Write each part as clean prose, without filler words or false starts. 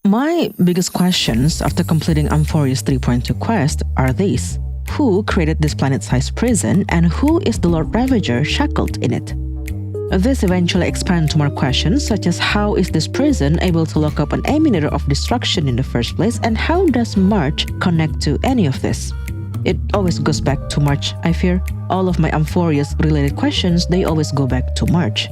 My biggest questions after completing Amphoreus 3.2 quest are these. Who created this planet-sized prison and who is the Lord Ravager shackled in it? This eventually expands to more questions such as how is this prison able to lock up an Emanator of destruction in the first place, and how does March connect to any of this? It always goes back to March, I fear. All of my Amphoreus related questions, they always go back to March.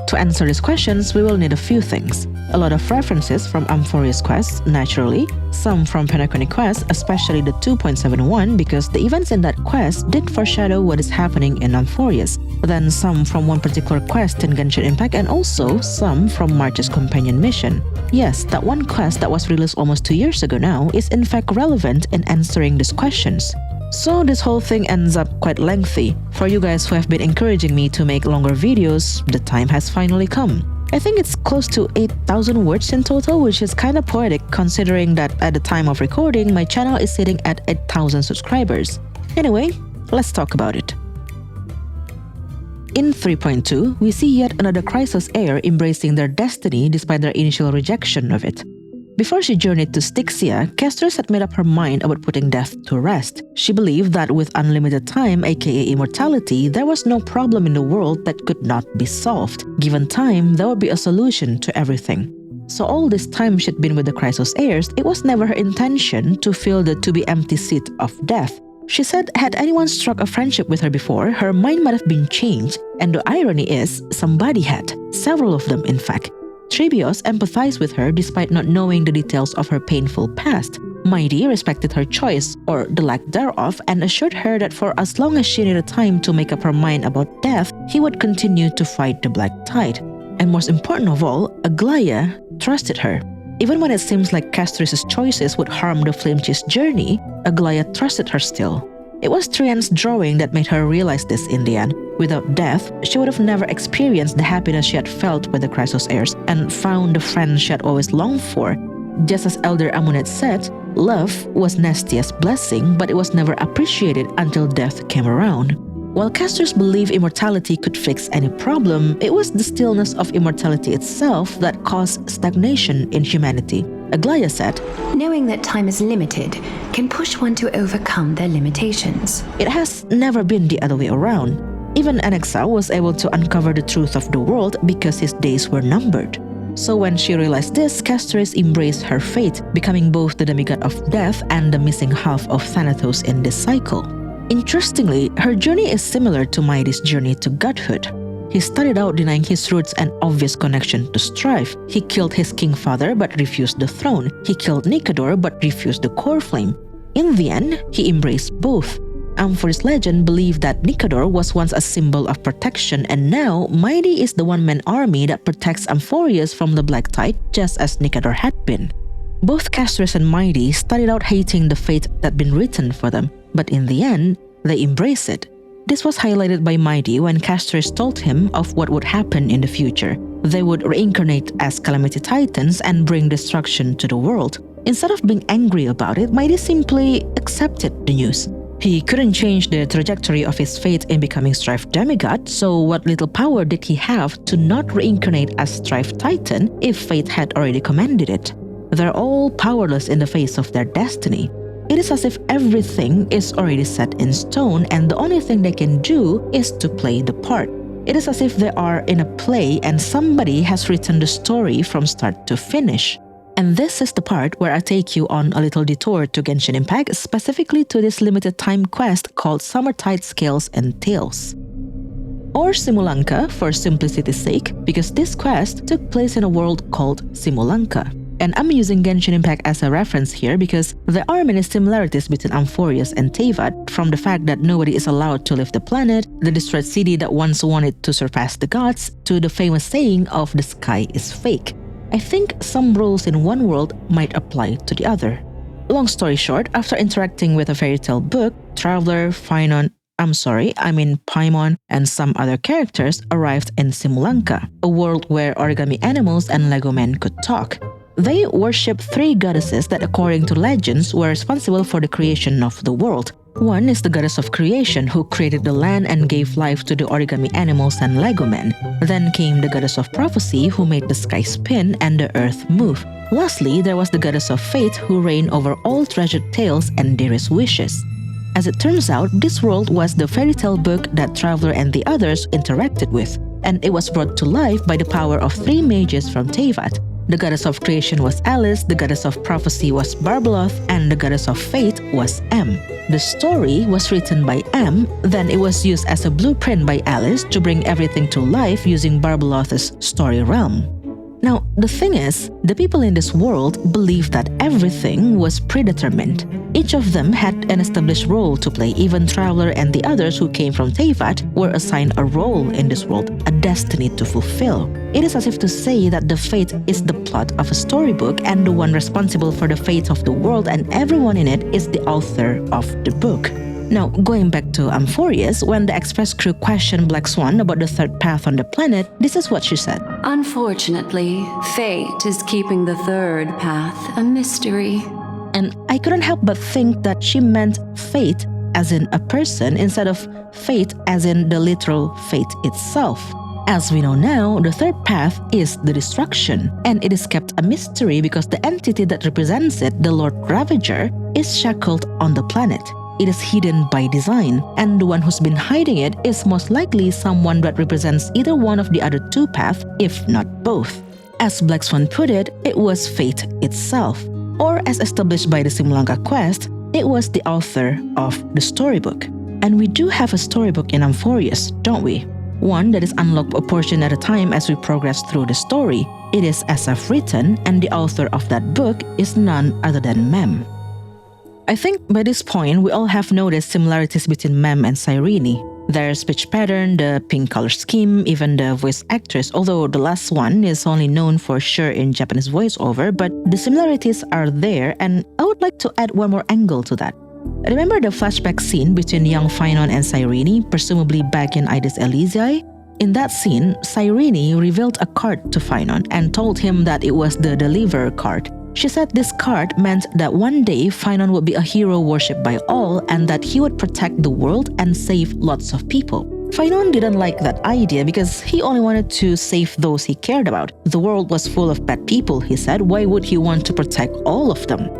To answer these questions, we will need a few things. A lot of references from Amphoreus quests, naturally, some from Penacony quests, especially the 2.71 because the events in that quest did foreshadow what is happening in Amphoreus, then some from one particular quest in Genshin Impact, and also some from March's companion mission. Yes, that one quest that was released almost 2 years ago now is in fact relevant in answering these questions. So this whole thing ends up quite lengthy. For you guys who have been encouraging me to make longer videos, the time has finally come. I think it's close to 8,000 words in total, which is kinda poetic considering that at the time of recording, my channel is sitting at 8,000 subscribers. Anyway, let's talk about it. In 3.2, we see yet another Chrysos heir embracing their destiny despite their initial rejection of it. Before she journeyed to Styxia, Castorus had made up her mind about putting death to rest. She believed that with unlimited time, aka immortality, there was no problem in the world that could not be solved. Given time, there would be a solution to everything. So all this time she'd been with the Chrysos heirs, it was never her intention to fill the to-be-empty seat of death. She said had anyone struck a friendship with her before, her mind might have been changed, and the irony is, somebody had. Several of them, in fact. Trebios empathized with her despite not knowing the details of her painful past. Mighty respected her choice, or the lack thereof, and assured her that for as long as she needed time to make up her mind about death, he would continue to fight the Black Tide. And most important of all, Aglaya trusted her. Even when it seems like Castorus' choices would harm the Flamechief's journey, Aglaya trusted her still. It was Trian's drawing that made her realize this in the end. Without death, she would have never experienced the happiness she had felt with the Chrysos heirs and found the friend she had always longed for. Just as Elder Amunet said, love was Nestia's blessing, but it was never appreciated until death came around. While Castorus believed immortality could fix any problem, it was the stillness of immortality itself that caused stagnation in humanity. Aglaya said, knowing that time is limited can push one to overcome their limitations. It has never been the other way around. Even an exile was able to uncover the truth of the world because his days were numbered. So when she realized this, Castorus embraced her fate, becoming both the demigod of death and the missing half of Thanatos in this cycle. Interestingly, her journey is similar to Mighty's journey to godhood. He started out denying his roots and obvious connection to Strife. He killed his king father but refused the throne. He killed Nikador but refused the core flame. In the end, he embraced both. Amphoreus legend believed that Nikador was once a symbol of protection, and now Mighty is the one-man army that protects Amphoreus from the Black Tide, just as Nikador had been. Both Castorus and Mighty started out hating the fate that had been written for them, but in the end, they embraced it. This was highlighted by Mighty when Castorus told him of what would happen in the future. They would reincarnate as Calamity Titans and bring destruction to the world. Instead of being angry about it, Mighty simply accepted the news. He couldn't change the trajectory of his fate in becoming Strife Demigod, so what little power did he have to not reincarnate as Strife Titan if fate had already commanded it? They're all powerless in the face of their destiny. It is as if everything is already set in stone and the only thing they can do is to play the part. It is as if they are in a play and somebody has written the story from start to finish. And this is the part where I take you on a little detour to Genshin Impact, specifically to this limited time quest called Summertide Scales and Tales. Or Simulanka for simplicity's sake, because this quest took place in a world called Simulanka. And I'm using Genshin Impact as a reference here because there are many similarities between Amphoreus and Teyvat, from the fact that nobody is allowed to leave the planet, the destroyed city that once wanted to surpass the gods, to the famous saying of the sky is fake. I think some rules in one world might apply to the other. Long story short, after interacting with a fairy tale book, Traveler, Paimon, and some other characters arrived in Simulanka, a world where origami animals and Lego men could talk. They worship three goddesses that, according to legends, were responsible for the creation of the world. One is the goddess of creation, who created the land and gave life to the origami animals and Lego men. Then came the goddess of prophecy, who made the sky spin and the earth move. Lastly, there was the goddess of fate who reigned over all treasured tales and dearest wishes. As it turns out, this world was the fairy tale book that Traveler and the others interacted with, and it was brought to life by the power of 3 mages from Teyvat. The goddess of creation was Alice, the goddess of prophecy was Barbeloth, and the goddess of fate was Em. The story was written by Em, then it was used as a blueprint by Alice to bring everything to life using Barbeloth's story realm. Now, the thing is, the people in this world believed that everything was predetermined. Each of them had an established role to play. Even Traveler and the others who came from Teyvat were assigned a role in this world, a destiny to fulfill. It is as if to say that the fate is the plot of a storybook, and the one responsible for the fate of the world and everyone in it is the author of the book. Now, going back to Amphoreus, when the Express crew questioned Black Swan about the third path on the planet, this is what she said. Unfortunately, fate is keeping the third path a mystery. And I couldn't help but think that she meant fate as in a person instead of fate as in the literal fate itself. As we know now, the third path is the destruction, and it is kept a mystery because the entity that represents it, the Lord Ravager, is shackled on the planet. It is hidden by design, and the one who's been hiding it is most likely someone that represents either one of the other 2 paths, if not both. As Black Swan put it, it was fate itself. Or as established by the Simulanga quest, it was the author of the storybook. And we do have a storybook in Amphoreus, don't we? One that is unlocked a portion at a time as we progress through the story. It is SF written, and the author of that book is none other than Mem. I think by this point, we all have noticed similarities between Mem and Cyrene. Their speech pattern, the pink color scheme, even the voice actress, although the last one is only known for sure in Japanese voiceover, but the similarities are there, and I would like to add one more angle to that. Remember the flashback scene between young Phynon and Cyrene, presumably back in Ides Elysiae? In that scene, Cyrene revealed a card to Phynon and told him that it was the Deliverer card. She said this card meant that one day Phynon would be a hero worshipped by all and that he would protect the world and save lots of people. Phynon didn't like that idea because he only wanted to save those he cared about. The world was full of bad people, he said. Why would he want to protect all of them?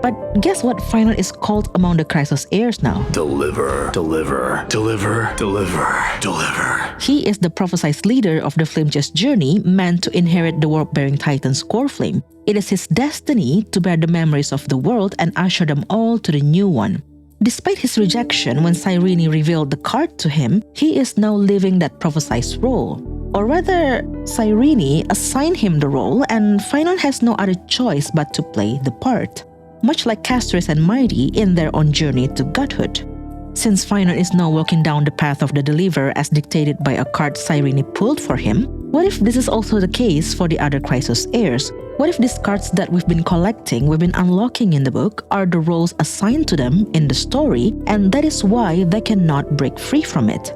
But guess what Phynon is called among the Chrysos heirs now? Deliver, deliver, deliver, deliver, deliver. He is the prophesied leader of the Flamechest journey, meant to inherit the world-bearing Titan's core flame. It is his destiny to bear the memories of the world and usher them all to the new one. Despite his rejection when Cyrene revealed the card to him, he is now living that prophesied role. Or rather, Cyrene assigned him the role, and Phynon has no other choice but to play the part, much like Castris and Mighty in their own journey to godhood. Since Phynon is now walking down the path of the Deliverer as dictated by a card Cyrene pulled for him, what if this is also the case for the other Chrysos heirs? What if these cards that we've been collecting, we've been unlocking in the book, are the roles assigned to them in the story, and that is why they cannot break free from it?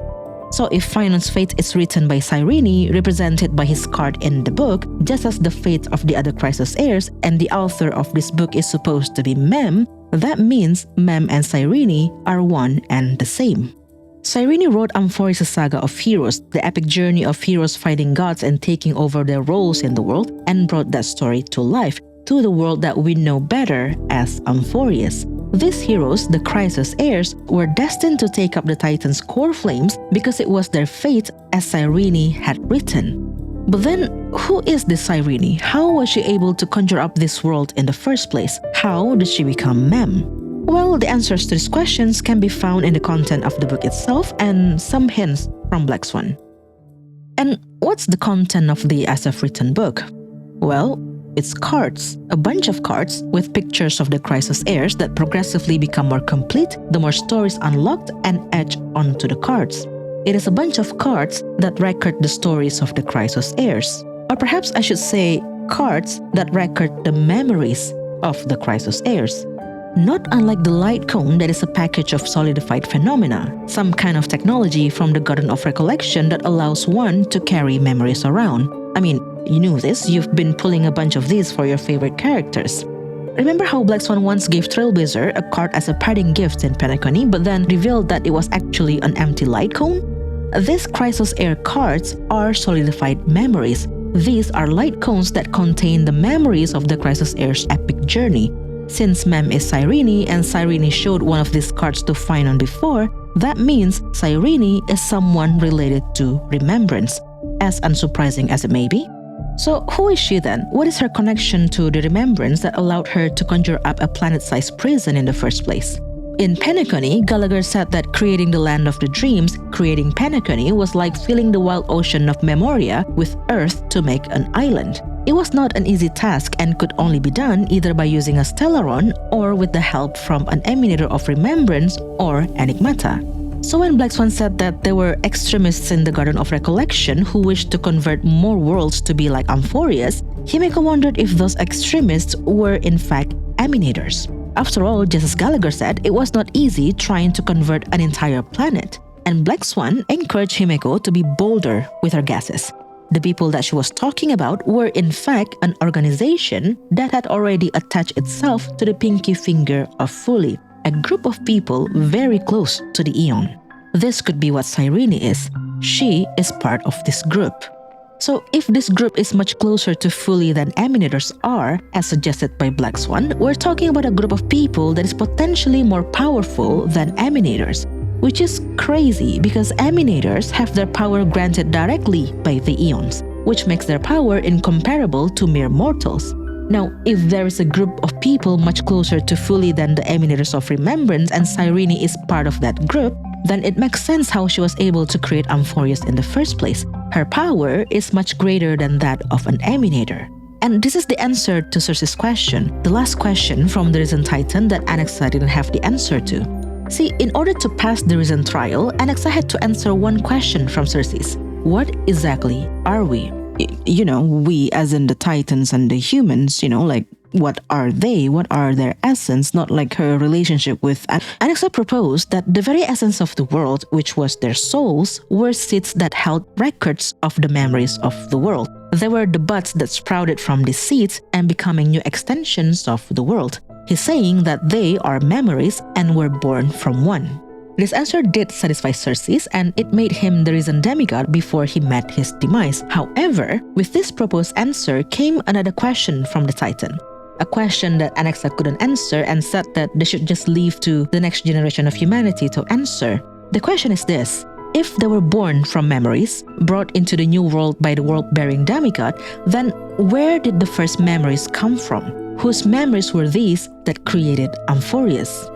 So if Phynon's fate is written by Cyrene, represented by his card in the book, just as the fate of the other Chrysos heirs, and the author of this book is supposed to be Mem, that means Mem and Cyrene are one and the same. Cyrene wrote Amphoreus' saga of heroes, the epic journey of heroes fighting gods and taking over their roles in the world, and brought that story to life, to the world that we know better as Amphoreus. These heroes, the Chrysos heirs, were destined to take up the Titan's core flames because it was their fate as Cyrene had written. But then, who is this Cyrene? How was she able to conjure up this world in the first place? How did she become Mem? Well, the answers to these questions can be found in the content of the book itself and some hints from Black Swan. And what's the content of the SF written book? Well, it's cards, a bunch of cards with pictures of the Chrysos heirs that progressively become more complete the more stories unlocked and etched onto the cards. It is a bunch of cards that record the stories of the Chrysos heirs. Or perhaps I should say cards that record the memories of the Chrysos heirs. Not unlike the light cone that is a package of solidified phenomena, some kind of technology from the Garden of Recollection that allows one to carry memories around. I mean, you knew this, you've been pulling a bunch of these for your favorite characters. Remember how Black Swan once gave Trailblazer a card as a parting gift in Penacony, but then revealed that it was actually an empty light cone? These Chrysos heir cards are solidified memories. These are light cones that contain the memories of the Crisis Heir's epic journey. Since Mem is Cyrene and Cyrene showed one of these cards to Finon before, that means Cyrene is someone related to Remembrance, as unsurprising as it may be. So who is she then? What is her connection to the Remembrance that allowed her to conjure up a planet-sized prison in the first place? In Penacony, Gallagher said that creating the Land of the Dreams, creating Penacony, was like filling the wild ocean of Memoria with earth to make an island. It was not an easy task and could only be done either by using a Stellaron or with the help from an Emanator of Remembrance or Enigmata. So when Black Swan said that there were extremists in the Garden of Recollection who wished to convert more worlds to be like Amphoreus, Himeko wondered if those extremists were in fact Emanators. After all, just as Gallagher said, it was not easy trying to convert an entire planet, and Black Swan encouraged Himeko to be bolder with her guesses. The people that she was talking about were in fact an organization that had already attached itself to the pinky finger of Fuli, a group of people very close to the Aeon. This could be what Cyrene is. She is part of this group. So if this group is much closer to Fuli than Emanators are, as suggested by Black Swan, we're talking about a group of people that is potentially more powerful than Emanators, which is crazy because Emanators have their power granted directly by the Aeons, which makes their power incomparable to mere mortals. Now, if there is a group of people much closer to Fuli than the Emanators of Remembrance and Cyrene is part of that group, then it makes sense how she was able to create Amphoreus in the first place. Her power is much greater than that of an Emanator. And this is the answer to Cersei's question, the last question from the Risen Titan that Anaxa didn't have the answer to. See, in order to pass the Risen trial, Anaxa had to answer one question from Cersei's. What exactly are we? We as in the Titans and the humans, like what are they? What are their essence? Not like her relationship with... Anaxa proposed that the very essence of the world, which was their souls, were seeds that held records of the memories of the world. They were the buds that sprouted from the seeds and becoming new extensions of the world. He's saying that they are memories and were born from one. This answer did satisfy Cersei, and it made him the Risen Demigod before he met his demise. However, with this proposed answer came another question from the Titan. A question that Anaxa couldn't answer and said that they should just leave to the next generation of humanity to answer. The question is this: if they were born from memories, brought into the new world by the world-bearing demigod, then where did the first memories come from? Whose memories were these that created Amphoreus?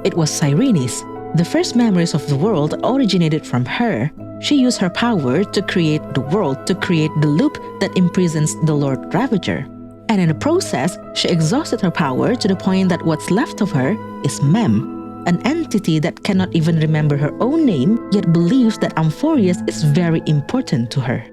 It was Cyrene's. The first memories of the world originated from her. She used her power to create the world, to create the loop that imprisons the Lord Ravager. And in the process, she exhausted her power to the point that what's left of her is Mem, an entity that cannot even remember her own name, yet believes that Amphoreus is very important to her.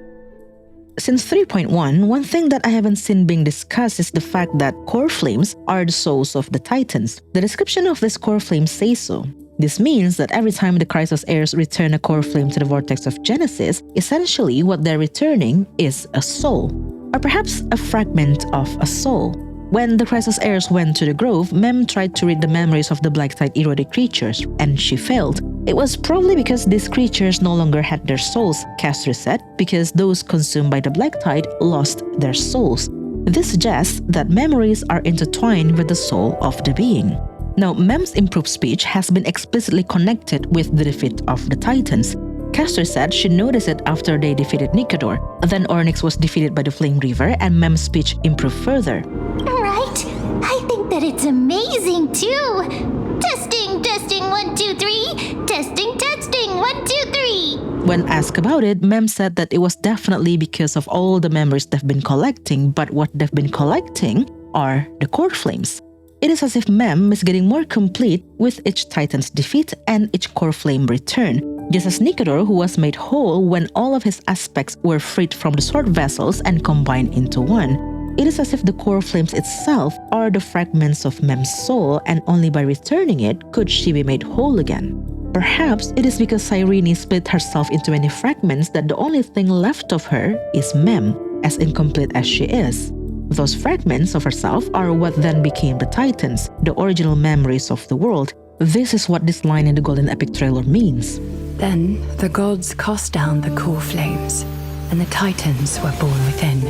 Since 3.1, one thing that I haven't seen being discussed is the fact that core flames are the souls of the Titans. The description of this core flame says so. This means that every time the Crisis Heirs return a core flame to the vortex of Genesis, essentially what they're returning is a soul, or perhaps a fragment of a soul. When the Crisis Heirs went to the grove, Mem tried to read the memories of the black tide eroded creatures, and she failed. It was probably because these creatures no longer had their souls, Castro said, because those consumed by the black tide lost their souls. This suggests that memories are intertwined with the soul of the being. Now, Mem's improved speech has been explicitly connected with the defeat of the Titans. Castor said she noticed it after they defeated Nikador. Then Ornyx was defeated by the Flame Reaver and Mem's speech improved further. Right? I think that it's amazing too! Testing, 1, 2, 3! Testing, 1, 2, 3! When asked about it, Mem said that it was definitely because of all the memories they've been collecting, but what they've been collecting are the core flames. It is as if Mem is getting more complete with each Titan's defeat and each core flame return, just as Nikador, who was made whole when all of his aspects were freed from the sword vessels and combined into one. It is as if the core flames itself are the fragments of Mem's soul, and only by returning it could she be made whole again. Perhaps it is because Cyrene split herself into many fragments that the only thing left of her is Mem, as incomplete as she is. Those fragments of herself are what then became the Titans, the original memories of the world. This is what this line in the Golden Epic trailer means. Then the gods cast down the core flames. and the Titans were born within.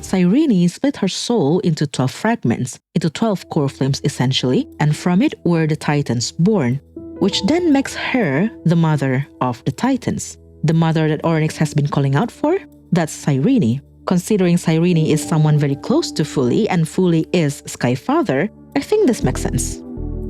Cyrene split her soul into 12 fragments, into 12 core flames essentially, and from it were the Titans born, which then makes her the mother of the Titans. The mother that Onyx has been calling out for? That's Cyrene. Considering Cyrene is someone very close to Fully and Fully is Skyfather, I think this makes sense.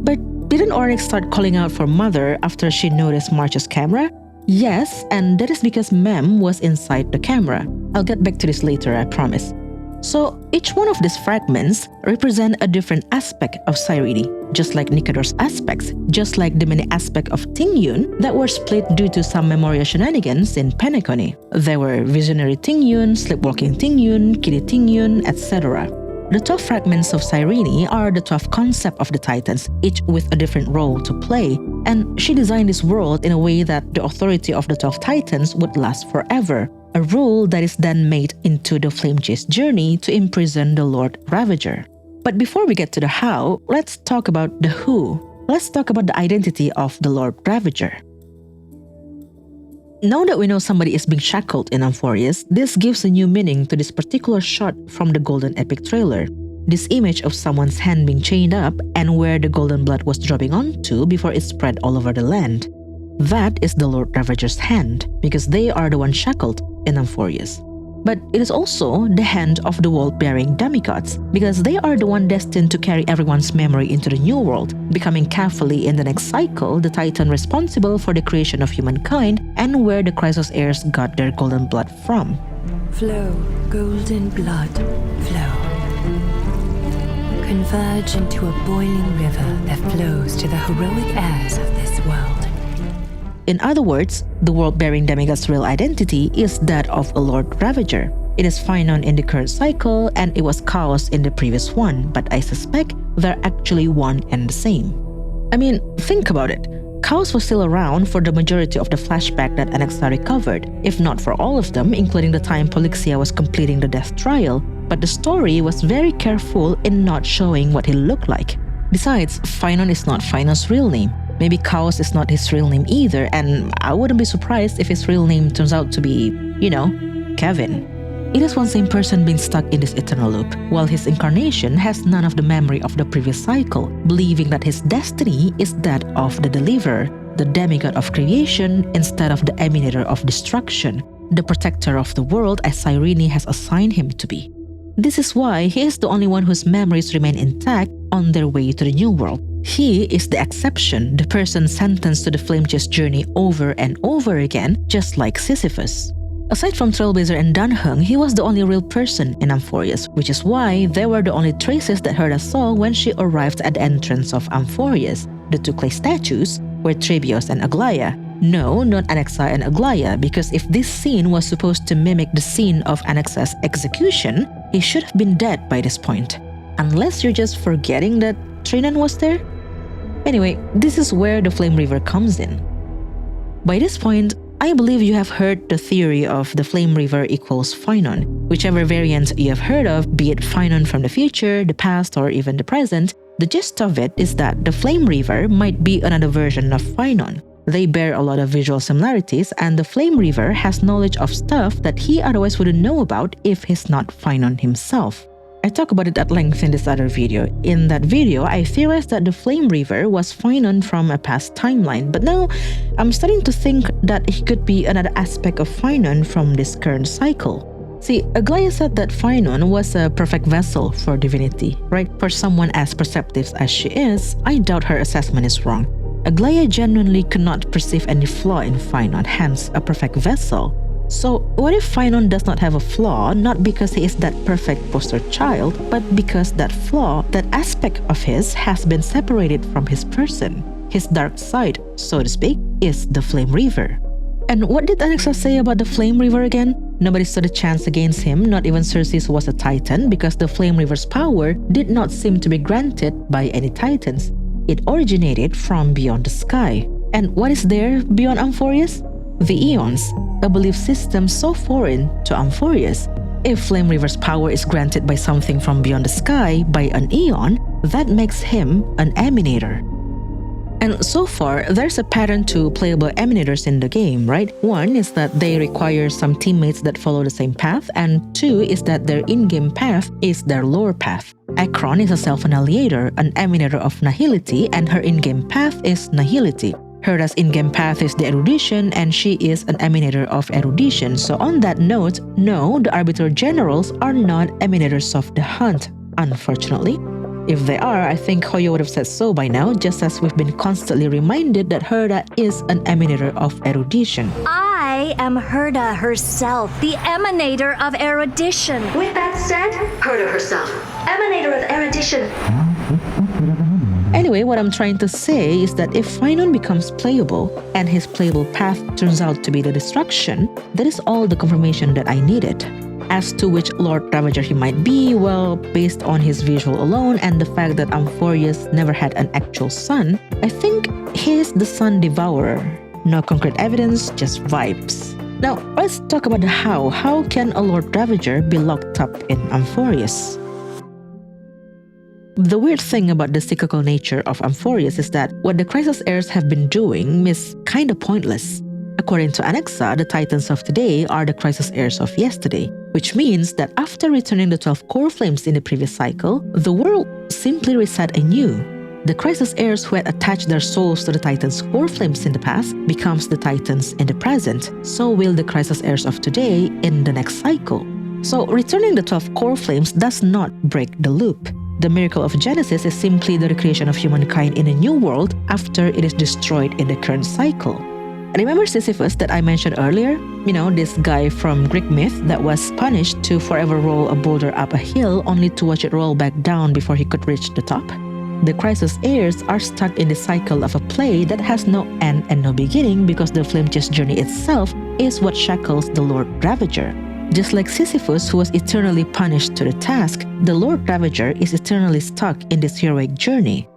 But didn't Onyx start calling out for Mother after she noticed March's camera? Yes, and that is because Mem was inside the camera. I'll get back to this later, I promise. So each one of these fragments represent a different aspect of Cyrene, just like Nikador's aspects, just like the many aspects of Tingyun that were split due to some Memoria shenanigans in Penacony. There were Visionary Tingyun, Sleepwalking Tingyun, Kitty Tingyun, etc. The 12 fragments of Cyrene are the 12 concepts of the Titans, each with a different role to play, and she designed this world in a way that the authority of the 12 Titans would last forever. A role that is then made into the Flame Chase journey to imprison the Lord Ravager. But before we get to the how, let's talk about the who. Let's talk about the identity of the Lord Ravager. Now that we know somebody is being shackled in Amphoreus, this gives a new meaning to this particular shot from the Golden Epic trailer. This image of someone's hand being chained up and where the golden blood was dropping onto before it spread all over the land. That is the Lord Ravager's hand, because they are the ones shackled in Amphoreus. But it is also the hand of the world-bearing demigods, because they are the one destined to carry everyone's memory into the new world, becoming carefully in the next cycle the Titan responsible for the creation of humankind and where the Chrysos heirs got their golden blood from. Flow, golden blood, flow. Converge into a boiling river that flows to the heroic heirs of this world. In other words, the world-bearing demigod's real identity is that of a Lord Ravager. It is Phynon in the current cycle and it was Chaos in the previous one, but I suspect they're actually one and the same. I mean, think about it. Chaos was still around for the majority of the flashback that Anaxa recovered, if not for all of them, including the time Polixia was completing the death trial, but the story was very careful in not showing what he looked like. Besides, Phynon is not Phynon's real name. Maybe Chaos is not his real name either, and I wouldn't be surprised if his real name turns out to be, Kevin. It is one same person being stuck in this eternal loop, while his incarnation has none of the memory of the previous cycle, believing that his destiny is that of the Deliverer, the demigod of creation instead of the Emanator of destruction, the protector of the world as Cyrene has assigned him to be. This is why he is the only one whose memories remain intact on their way to the new world. He is the exception, the person sentenced to the Flame Chase journey over and over again, just like Sisyphus. Aside from Trailblazer and Danheng, he was the only real person in Amphoreus, which is why they were the only traces that Herda saw when she arrived at the entrance of Amphoreus. The two clay statues were Trebios and Aglaya. No, not Anaxa and Aglaya, because if this scene was supposed to mimic the scene of Anaxa's execution, he should have been dead by this point. Unless you're just forgetting that Trinan was there? Anyway, this is where the Flame River comes in. By this point, I believe you have heard the theory of the Flame River equals Phynon. Whichever variant you have heard of, be it Phynon from the future, the past, or even the present, the gist of it is that the Flame River might be another version of Phynon. They bear a lot of visual similarities, and the Flame River has knowledge of stuff that he otherwise wouldn't know about if he's not Phynon himself. I talk about it at length in this other video. In that video, I theorized that the Flame River was Phynon from a past timeline, but now I'm starting to think that he could be another aspect of Phynon from this current cycle. See, Aglaya said that Phynon was a perfect vessel for divinity, right? For someone as perceptive as she is, I doubt her assessment is wrong. Aglaya genuinely could not perceive any flaw in Phynon, hence a perfect vessel. So, what if Phynon does not have a flaw, not because he is that perfect poster child, but because that flaw, that aspect of his, has been separated from his person? His dark side, so to speak, is the Flame River. And what did Anaxa say about the Flame River again? Nobody stood a chance against him, not even Circe was a Titan, because the Flame River's power did not seem to be granted by any Titans. It originated from beyond the sky. And what is there beyond Amphoreus? The Eons, a belief system so foreign to Amphoreus. If Flame River's power is granted by something from beyond the sky, by an Eon, that makes him an Emanator. And so far, there's a pattern to playable Emanators in the game, right? One is that they require some teammates that follow the same path, and two is that their in-game path is their lore path. Akron is a self-annihilator, an Emanator of Nihility, and her in-game path is Nihility. Herda's in-game path is the Erudition, and she is an Emanator of Erudition. So on that note, no, the Arbiter Generals are not Emanators of the Hunt, unfortunately. If they are, I think Hoyo would have said so by now, just as we've been constantly reminded that Herda is an Emanator of Erudition. I am Herda herself, the Emanator of Erudition. With that said, Herda herself, Emanator of Erudition. Anyway, what I'm trying to say is that if Phynon becomes playable, and his playable path turns out to be the destruction, that is all the confirmation that I needed. As to which Lord Ravager he might be, well, based on his visual alone and the fact that Amphoreus never had an actual son, I think he is the Sun Devourer. No concrete evidence, just vibes. Now, let's talk about the how. How can a Lord Ravager be locked up in Amphoreus? The weird thing about the cyclical nature of Amphoreus is that what the Crisis Heirs have been doing is kinda pointless. According to Anaxa, the Titans of today are the Crisis Heirs of yesterday, which means that after returning the 12 core flames in the previous cycle, the world simply reset anew. The Crisis Heirs who had attached their souls to the Titans' core flames in the past becomes the Titans in the present, so will the Crisis Heirs of today in the next cycle. So returning the 12 core flames does not break the loop. The miracle of Genesis is simply the recreation of humankind in a new world after it is destroyed in the current cycle. Remember Sisyphus that I mentioned earlier? You know, this guy from Greek myth that was punished to forever roll a boulder up a hill only to watch it roll back down before he could reach the top? The Crisis Heirs are stuck in the cycle of a play that has no end and no beginning because the flame chase journey itself is what shackles the Lord Ravager. Just like Sisyphus, who was eternally punished to the task, the Lord Ravager is eternally stuck in this heroic journey.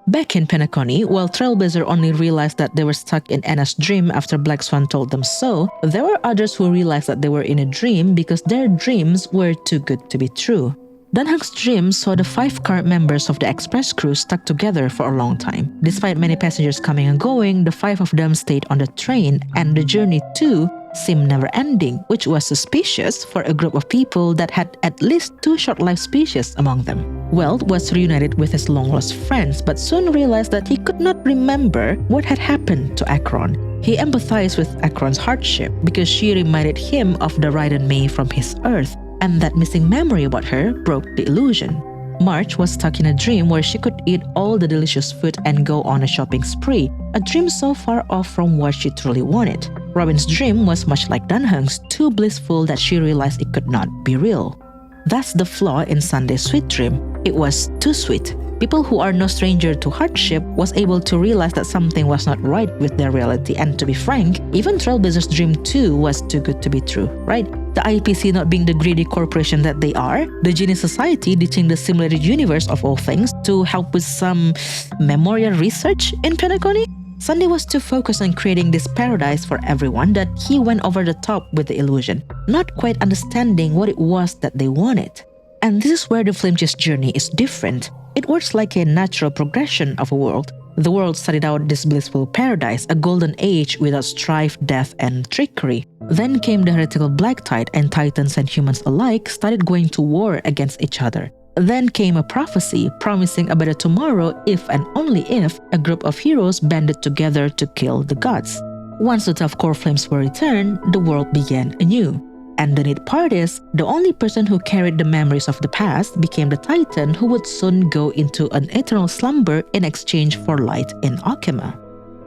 Back in Penacony, while Trailblazer only realized that they were stuck in Anna's dream after Black Swan told them so, there were others who realized that they were in a dream because their dreams were too good to be true. Dunhunk's dream saw the 5 current members of the express crew stuck together for a long time. Despite many passengers coming and going, the 5 of them stayed on the train, and the journey too seemed never-ending, which was suspicious for a group of people that had at least 2 short-lived species among them. Weld was reunited with his long-lost friends, but soon realized that he could not remember what had happened to Akron. He empathized with Akron's hardship because she reminded him of the Raiden Mei from his Earth, and that missing memory about her broke the illusion. March was stuck in a dream where she could eat all the delicious food and go on a shopping spree, a dream so far off from what she truly wanted. Robin's dream was much like Dunhunk's, too blissful that she realized it could not be real. That's the flaw in Sunday's sweet dream. It was too sweet. People who are no stranger to hardship was able to realize that something was not right with their reality, and to be frank, even Trailblazer's dream too was too good to be true, right? The IPC not being the greedy corporation that they are, the Genius Society ditching the simulated universe of all things to help with some memorial research in Penacony. Sunday was too focused on creating this paradise for everyone that he went over the top with the illusion, not quite understanding what it was that they wanted. And this is where the Flame Chase journey is different. It works like a natural progression of a world. The world started out this blissful paradise, a golden age without strife, death, and trickery. Then came the heretical Black Tide, and Titans and humans alike started going to war against each other. Then came a prophecy promising a better tomorrow if and only if a group of heroes banded together to kill the gods. Once the 12 core flames were returned, the world began anew. And the neat part is, the only person who carried the memories of the past became the Titan who would soon go into an eternal slumber in exchange for light in Alchema.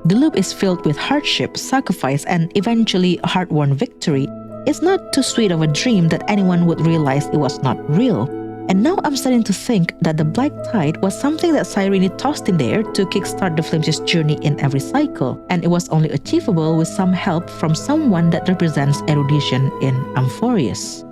The loop is filled with hardship, sacrifice, and eventually heart-won victory. It's not too sweet of a dream that anyone would realize it was not real. And now I'm starting to think that the Black Tide was something that Cyrene tossed in there to kickstart the Flame Chase journey in every cycle, and it was only achievable with some help from someone that represents erudition in Amphoreus.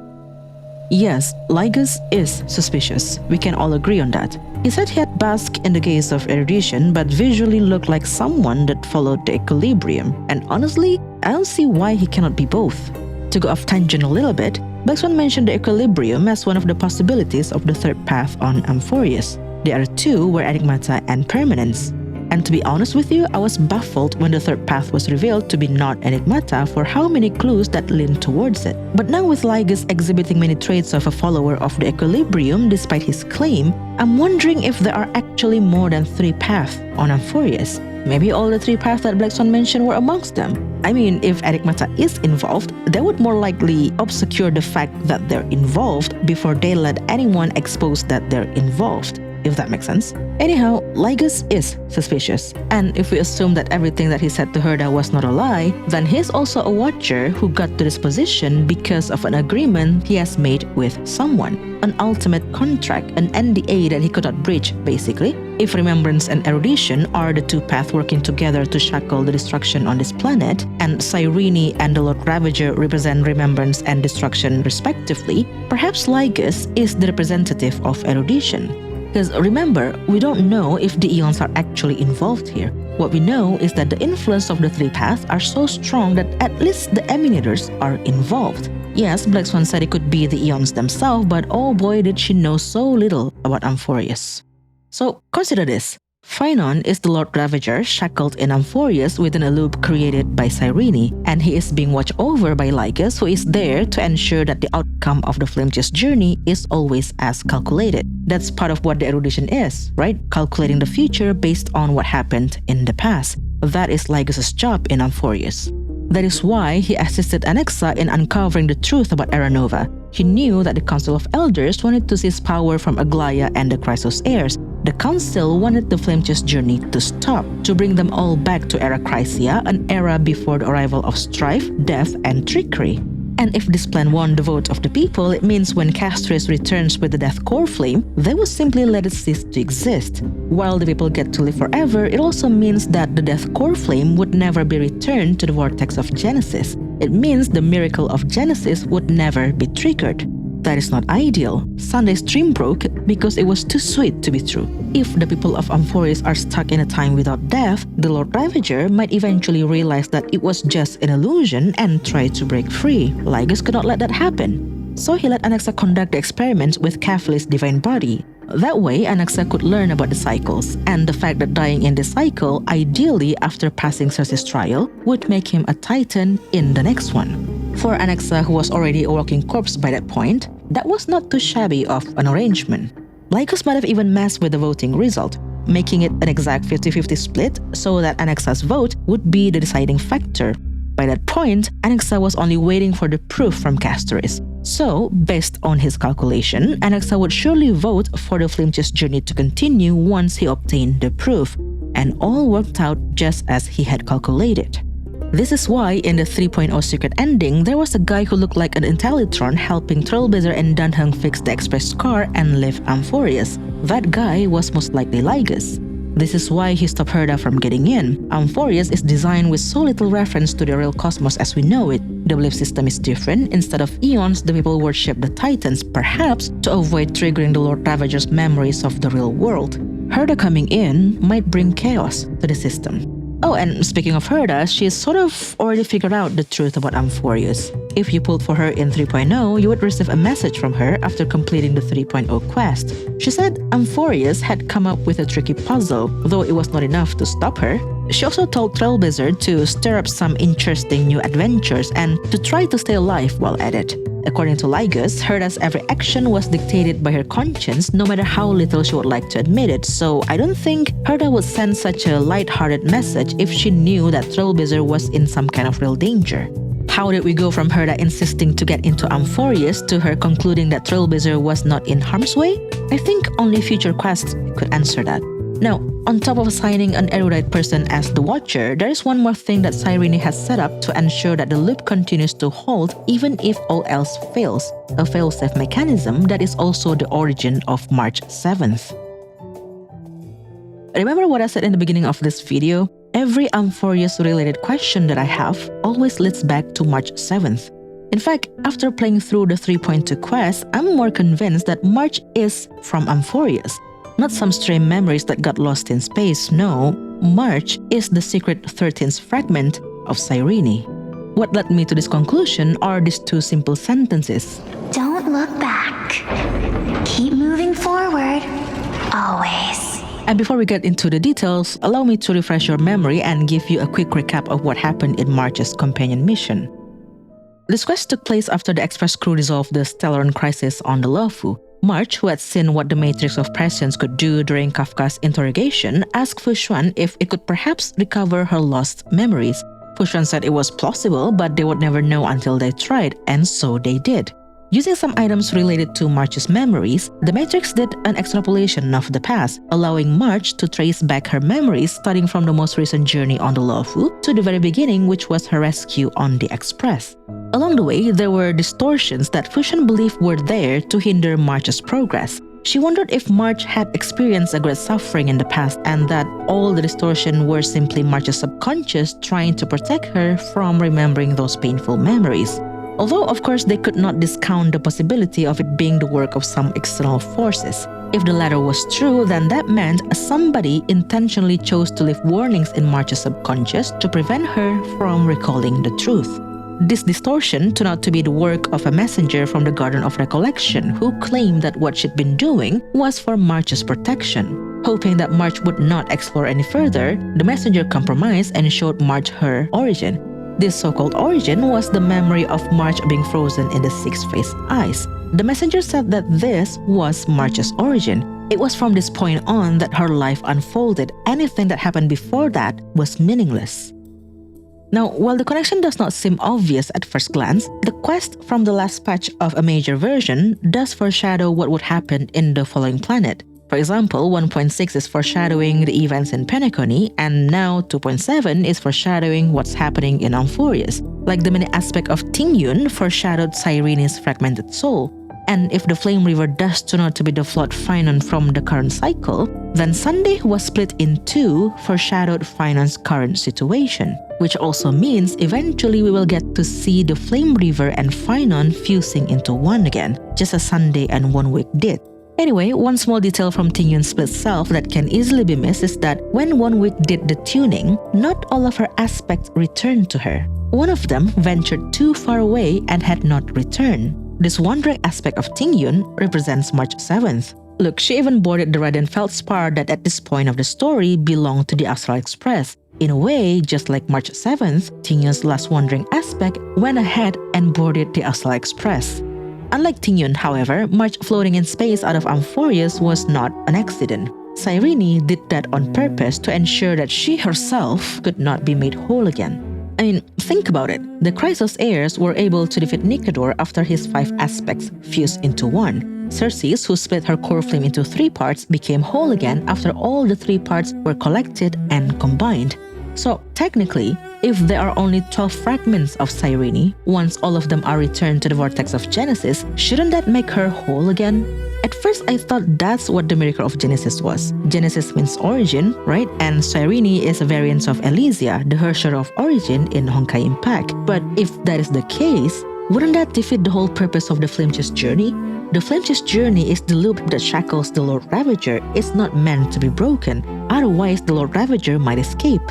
Yes, Lygus is suspicious. We can all agree on that. He said he had basked in the gaze of erudition, but visually looked like someone that followed the equilibrium. And honestly, I don't see why he cannot be both. To go off tangent a little bit, Black Swan mentioned the equilibrium as one of the possibilities of the third path on Amphoreus. The other two were Enigmata and Permanence. And to be honest with you, I was baffled when the third path was revealed to be not Enigmata for how many clues that lean towards it. But now with Lygus exhibiting many traits of a follower of the equilibrium despite his claim, I'm wondering if there are actually more than 3 paths on Amphoreus. Maybe all the 3 paths that Black Swan mentioned were amongst them. I mean, if Enigmata is involved, that would more likely obscure the fact that they're involved before they let anyone expose that they're involved, if that makes sense. Anyhow, Lygus is suspicious, and if we assume that everything that he said to Herda was not a lie, then he's also a watcher who got to this position because of an agreement he has made with someone. An ultimate contract, an NDA that he could not breach, basically. If remembrance and erudition are the 2 paths working together to shackle the destruction on this planet, and Cyrene and the Lord Ravager represent remembrance and destruction respectively, perhaps Lygus is the representative of erudition. Because remember, we don't know if the Eons are actually involved here. What we know is that the influence of the 3 paths are so strong that at least the Emanators are involved. Yes, Black Swan said it could be the Eons themselves, but oh boy did she know so little about Amphoreus. So consider this. Phynon is the Lord Ravager shackled in Amphoreus within a loop created by Cyrene, and he is being watched over by Lygus, who is there to ensure that the outcome of the Flamechase journey is always as calculated. That's part of what the erudition is, right? Calculating the future based on what happened in the past. That is Lygus' job in Amphoreus. That is why he assisted Anaxa in uncovering the truth about Era Nova. He knew that the Council of Elders wanted to seize power from Aglaya and the Chrysos heirs. The Council wanted the Flamechase journey to stop, to bring them all back to Era Chrysia, an era before the arrival of strife, death, and trickery. And if this plan won the vote of the people, it means when Castris returns with the Death Core Flame, they will simply let it cease to exist. While the people get to live forever, it also means that the Death Core Flame would never be returned to the Vortex of Genesis. It means the miracle of Genesis would never be triggered. That is not ideal. Sunday's dream broke because it was too sweet to be true. If the people of Amphoreus are stuck in a time without death, the Lord Ravager might eventually realize that it was just an illusion and try to break free. Lygus could not let that happen. So he let Anaxa conduct the experiments with Kefli's divine body. That way, Anaxa could learn about the cycles, and the fact that dying in this cycle, ideally after passing Circe's trial, would make him a Titan in the next one. For Anaxa, who was already a walking corpse by that point, that was not too shabby of an arrangement. Lygus might have even messed with the voting result, making it an exact 50-50 split so that Anaxa's vote would be the deciding factor. By that point, Anaxa was only waiting for the proof from Castris. So, based on his calculation, Anaxa would surely vote for the Flamechase journey to continue once he obtained the proof, and all worked out just as he had calculated. This is why in the 3.0 secret ending, there was a guy who looked like an Intellitron helping Trailblazer and Dunhung fix the Express car and leave Amphoreus. That guy was most likely Lygus. This is why he stopped Herda from getting in. Amphoreus is designed with so little reference to the real cosmos as we know it. The belief system is different. Instead of eons, the people worship the Titans, perhaps to avoid triggering the Lord Ravager's memories of the real world. Herda coming in might bring chaos to the system. Oh, and speaking of Herda, she's sort of already figured out the truth about Amphoreus. If you pulled for her in 3.0, you would receive a message from her after completing the 3.0 quest. She said Amphoreus had come up with a tricky puzzle, though it was not enough to stop her. She also told Trailblazer to stir up some interesting new adventures and to try to stay alive while at it. According to Lygus, Herda's every action was dictated by her conscience, no matter how little she would like to admit it, so I don't think Herda would send such a light-hearted message if she knew that Trailblazer was in some kind of real danger. How did we go from Herda insisting to get into Amphoreus to her concluding that Trailblazer was not in harm's way? I think only future quests could answer that. Now, on top of assigning an erudite person as the Watcher, there is one more thing that Cyrene has set up to ensure that the loop continues to hold even if all else fails. A failsafe mechanism that is also the origin of March 7th. Remember what I said in the beginning of this video? Every Amphoreus related question that I have always leads back to March 7th. In fact, after playing through the 3.2 quest, I'm more convinced that March is from Amphoreus. Not some stray memories that got lost in space, no. March is the secret 13th fragment of Cyrene. What led me to this conclusion are these two simple sentences. Don't look back. Keep moving forward. Always. And before we get into the details, allow me to refresh your memory and give you a quick recap of what happened in March's companion mission. This quest took place after the Express crew resolved the Stellaron crisis on the Luofu. March, who had seen what the Matrix of Prescience could do during Kafka's interrogation, asked Fushuan if it could perhaps recover her lost memories. Fushuan said it was plausible, but they would never know until they tried, and so they did. Using some items related to March's memories, the Matrix did an extrapolation of the past, allowing March to trace back her memories starting from the most recent journey on the Luofu to the very beginning, which was her rescue on the Express. Along the way, there were distortions that Fushuan believed were there to hinder March's progress. She wondered if March had experienced a great suffering in the past and that all the distortion were simply March's subconscious trying to protect her from remembering those painful memories. Although, of course, they could not discount the possibility of it being the work of some external forces. If the latter was true, then that meant somebody intentionally chose to leave warnings in March's subconscious to prevent her from recalling the truth. This distortion turned out to be the work of a messenger from the Garden of Recollection who claimed that what she'd been doing was for March's protection. Hoping that March would not explore any further, the messenger compromised and showed March her origin. This so-called origin was the memory of March being frozen in the six-faced eyes. The messenger said that this was March's origin. It was from this point on that her life unfolded. Anything that happened before that was meaningless. Now, while the connection does not seem obvious at first glance, the quest from the last patch of a major version does foreshadow what would happen in the following planet. For example, 1.6 is foreshadowing the events in Penacony, and now 2.7 is foreshadowing what's happening in Amphoreus. Like the many aspect of Tingyun foreshadowed Cyrene's fragmented soul. And if the Flame River does turn out to be the flawed Finon from the current cycle, then Sunday, who was split in two, foreshadowed Finon's current situation. Which also means eventually we will get to see the Flame River and Finon fusing into one again, just as Sunday and 1 week did. Anyway, one small detail from Tingyun's split self that can easily be missed is that when 1 week did the tuning, not all of her aspects returned to her. One of them ventured too far away and had not returned. This wandering aspect of Tingyun represents March 7th. Look, she even boarded the red and feldspar that at this point of the story belonged to the Astral Express. In a way, just like March 7th, Tingyun's last wandering aspect went ahead and boarded the Astral Express. Unlike Tingyun, however, March floating in space out of Amphoreus was not an accident. Cyrene did that on purpose to ensure that she herself could not be made whole again. I mean, think about it. The Chrysos heirs were able to defeat Nicador after his 5 aspects fused into one. Circes, who split her core flame into 3 parts, became whole again after all the 3 parts were collected and combined. So technically, if there are only 12 fragments of Cyrene, once all of them are returned to the vortex of Genesis, shouldn't that make her whole again? At first, I thought that's what the miracle of Genesis was. Genesis means origin, right? And Cyrene is a variant of Elysia, the Herrscher of Origin in Honkai Impact. But if that is the case, wouldn't that defeat the whole purpose of the Flamechase journey? The Flamechase journey is the loop that shackles the Lord Ravager. It's not meant to be broken. Otherwise, the Lord Ravager might escape.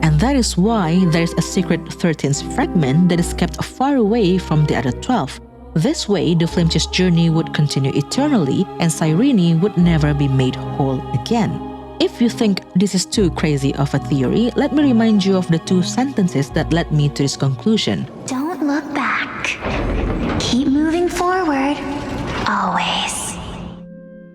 And that is why there is a secret 13th fragment that is kept far away from the other 12. This way, the Flamechase journey would continue eternally and Cyrene would never be made whole again. If you think this is too crazy of a theory, let me remind you of the 2 sentences that led me to this conclusion. Don't look back. Keep moving forward. Always.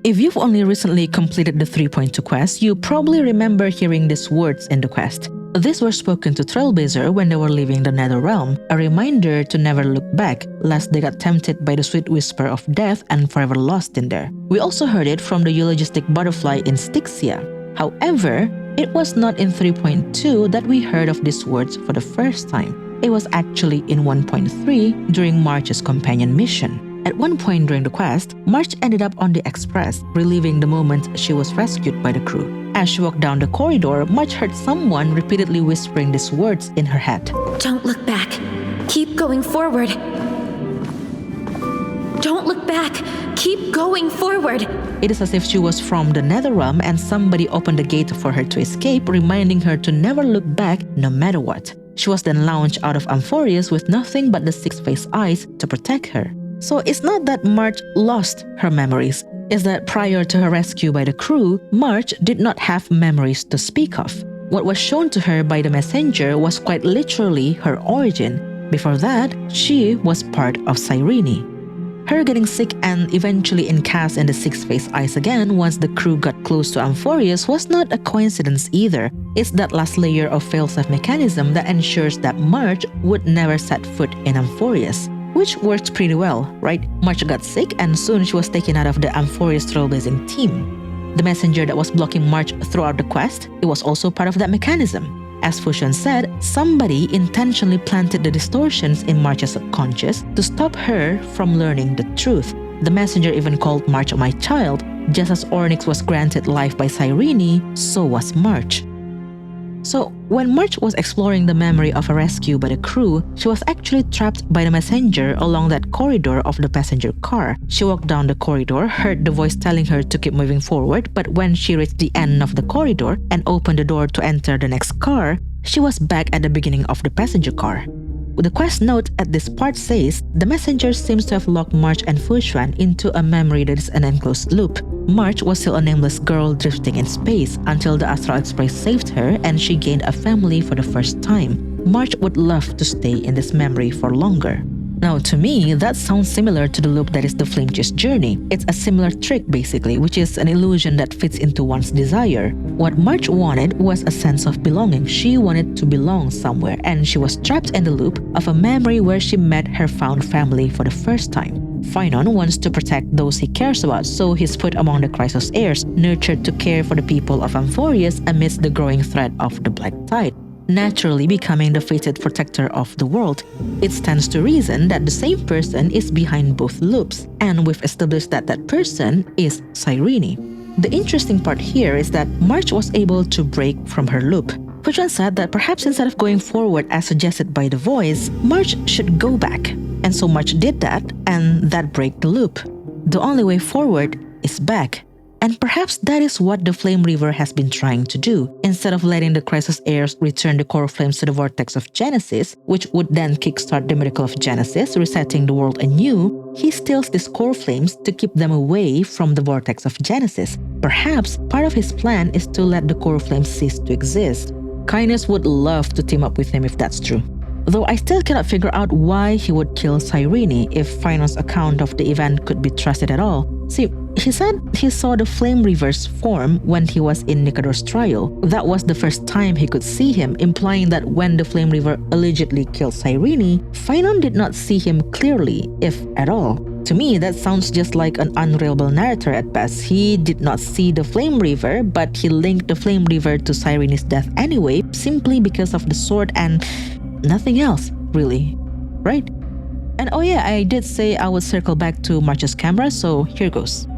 If you've only recently completed the 3.2 quest, you probably remember hearing these words in the quest. These were spoken to Trailblazer when they were leaving the Nether Realm, a reminder to never look back, lest they got tempted by the sweet whisper of death and forever lost in there. We also heard it from the eulogistic butterfly in Styxia. However, it was not in 3.2 that we heard of these words for the first time. It was actually in 1.3 during March's companion mission. At one point during the quest, March ended up on the Express, reliving the moment she was rescued by the crew. As she walked down the corridor, March heard someone repeatedly whispering these words in her head. Don't look back. Keep going forward. Don't look back. Keep going forward. It is as if she was from the Netherrealm and somebody opened the gate for her to escape, reminding her to never look back no matter what. She was then launched out of Amphoreus with nothing but the 6-faced eyes to protect her. So it's not that March lost her memories. is that prior to her rescue by the crew, March did not have memories to speak of. What was shown to her by the messenger was quite literally her origin. Before that, she was part of Cyrene. Her getting sick and eventually encased in the six-faced eyes again once the crew got close to Amphoreus was not a coincidence either. It's that last layer of fail-safe mechanism that ensures that March would never set foot in Amphoreus, which works pretty well, right? March got sick and soon she was taken out of the Amphoreus trailblazing team. The messenger that was blocking March throughout the quest, it was also part of that mechanism. As Fusion said, somebody intentionally planted the distortions in March's subconscious to stop her from learning the truth. The messenger even called March my child. Just as Ornyx was granted life by Cyrene, so was March. So, when March was exploring the memory of a rescue by the crew, she was actually trapped by the messenger along that corridor of the passenger car. She walked down the corridor, heard the voice telling her to keep moving forward, but when she reached the end of the corridor and opened the door to enter the next car, she was back at the beginning of the passenger car. The quest note at this part says, the messenger seems to have locked March and Fushuan into a memory that is an enclosed loop. March was still a nameless girl drifting in space until the Astral Express saved her and she gained a family for the first time. March would love to stay in this memory for longer. Now, to me, that sounds similar to the loop that is the Flame Chase journey. It's a similar trick basically, which is an illusion that fits into one's desire. What March wanted was a sense of belonging. She wanted to belong somewhere, and she was trapped in the loop of a memory where she met her found family for the first time. Phynon wants to protect those he cares about, so he's put among the Chrysos heirs, nurtured to care for the people of Amphoreus amidst the growing threat of the Black Tide, naturally becoming the fated protector of the world. It stands to reason that the same person is behind both loops, and we've established that that person is Cyrene. The interesting part here is that March was able to break from her loop. Fujian said that perhaps instead of going forward as suggested by the voice, March should go back. And so March did that, and that broke the loop. The only way forward is back. And perhaps that is what the Flame Reaver has been trying to do. Instead of letting the Chrysos heirs return the core flames to the vortex of Genesis, which would then kickstart the miracle of Genesis, resetting the world anew, he steals these core flames to keep them away from the vortex of Genesis. Perhaps part of his plan is to let the core flames cease to exist. Kynes would love to team up with him if that's true. Though I still cannot figure out why he would kill Cyrene if Phynon's account of the event could be trusted at all. See, he said he saw the Flame Reaver's form when he was in Nikador's trial. That was the first time he could see him, implying that when the Flame Reaver allegedly killed Cyrene, Phynon did not see him clearly, if at all. To me, that sounds just like an unreliable narrator at best. He did not see the Flame Reaver, but he linked the Flame Reaver to Cyrene's death anyway, simply because of the sword and nothing else, really, right? And oh yeah, I did say I would circle back to March's camera, so here goes.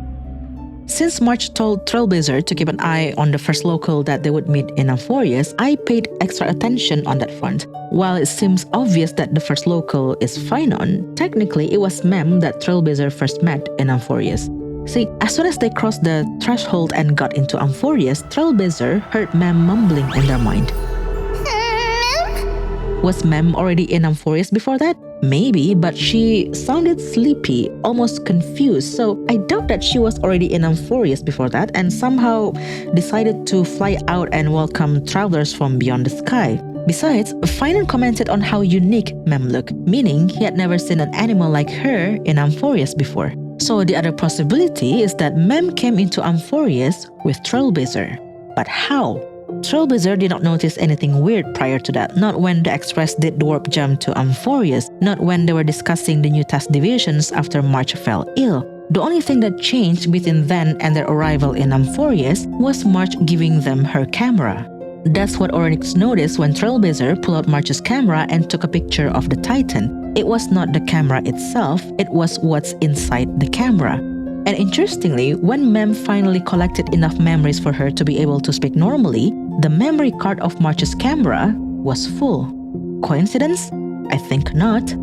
Since March told Trailblazer to keep an eye on the first local that they would meet in Amphoreus, I paid extra attention on that front. While it seems obvious that the first local is Phynon, technically it was Mem that Trailblazer first met in Amphoreus. See, as soon as they crossed the threshold and got into Amphoreus, Trailblazer heard Mem mumbling in their mind. Was Mem already in Amphoreus before that? Maybe, but she sounded sleepy, almost confused, so I doubt that she was already in Amphoreus before that and somehow decided to fly out and welcome travelers from beyond the sky. Besides, Phynon commented on how unique Mem looked, meaning he had never seen an animal like her in Amphoreus before. So the other possibility is that Mem came into Amphoreus with Trailblazer. But how? Trailblazer did not notice anything weird prior to that, not when the Express did the warp jump to Amphoreus, not when they were discussing the new task divisions after March fell ill. The only thing that changed between then and their arrival in Amphoreus was March giving them her camera. That's what Ornyx noticed when Trailblazer pulled out March's camera and took a picture of the Titan. It was not the camera itself, it was what's inside the camera. And interestingly, when Mem finally collected enough memories for her to be able to speak normally, the memory card of March's camera was full. Coincidence? I think not.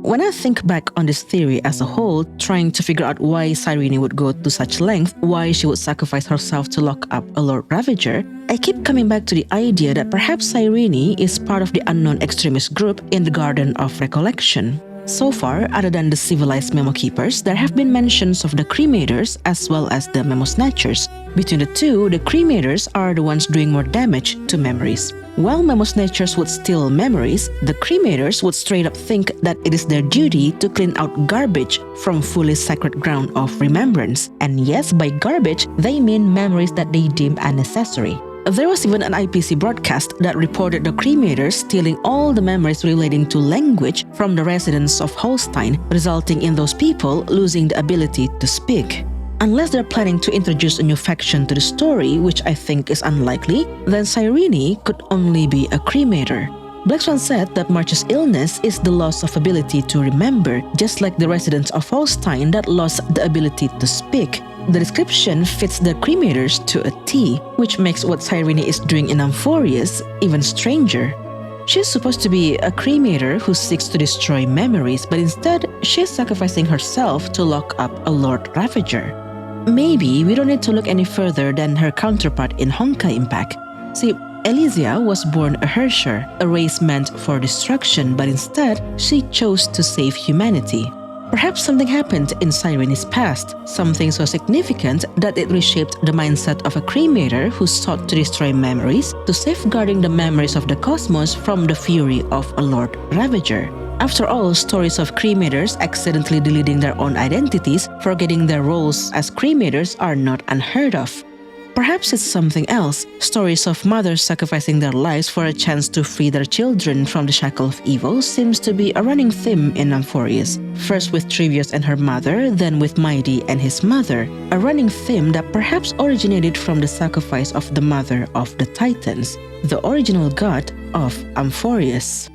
When I think back on this theory as a whole, trying to figure out why Cyrene would go to such length, why she would sacrifice herself to lock up a Lord Ravager, I keep coming back to the idea that perhaps Cyrene is part of the unknown extremist group in the Garden of Recollection. So far, other than the civilized memo keepers, there have been mentions of the cremators as well as the memo snatchers. Between the two, the cremators are the ones doing more damage to memories. While memo snatchers would steal memories, the cremators would straight up think that it is their duty to clean out garbage from fully sacred ground of remembrance. And yes, by garbage, they mean memories that they deem unnecessary. There was even an IPC broadcast that reported the cremators stealing all the memories relating to language from the residents of Holstein, resulting in those people losing the ability to speak. Unless they're planning to introduce a new faction to the story, which I think is unlikely, then Cyrene could only be a cremator. Black Swan said that March's illness is the loss of ability to remember, just like the residents of Holstein that lost the ability to speak. The description fits the cremators to a T, which makes what Cyrene is doing in Amphoreus even stranger. She's supposed to be a cremator who seeks to destroy memories, but instead, she's sacrificing herself to lock up a Lord Ravager. Maybe we don't need to look any further than her counterpart in Honkai Impact. See, Elysia was born a Hersher, a race meant for destruction, but instead, she chose to save humanity. Perhaps something happened in Cyrene's past, something so significant that it reshaped the mindset of a cremator who sought to destroy memories, to safeguarding the memories of the cosmos from the fury of a Lord Ravager. After all, stories of cremators accidentally deleting their own identities, forgetting their roles as cremators are not unheard of. Perhaps it's something else, stories of mothers sacrificing their lives for a chance to free their children from the shackle of evil seems to be a running theme in Amphoreus. First with Trivius and her mother, then with Mighty and his mother, a running theme that perhaps originated from the sacrifice of the mother of the Titans, the original god of Amphoreus.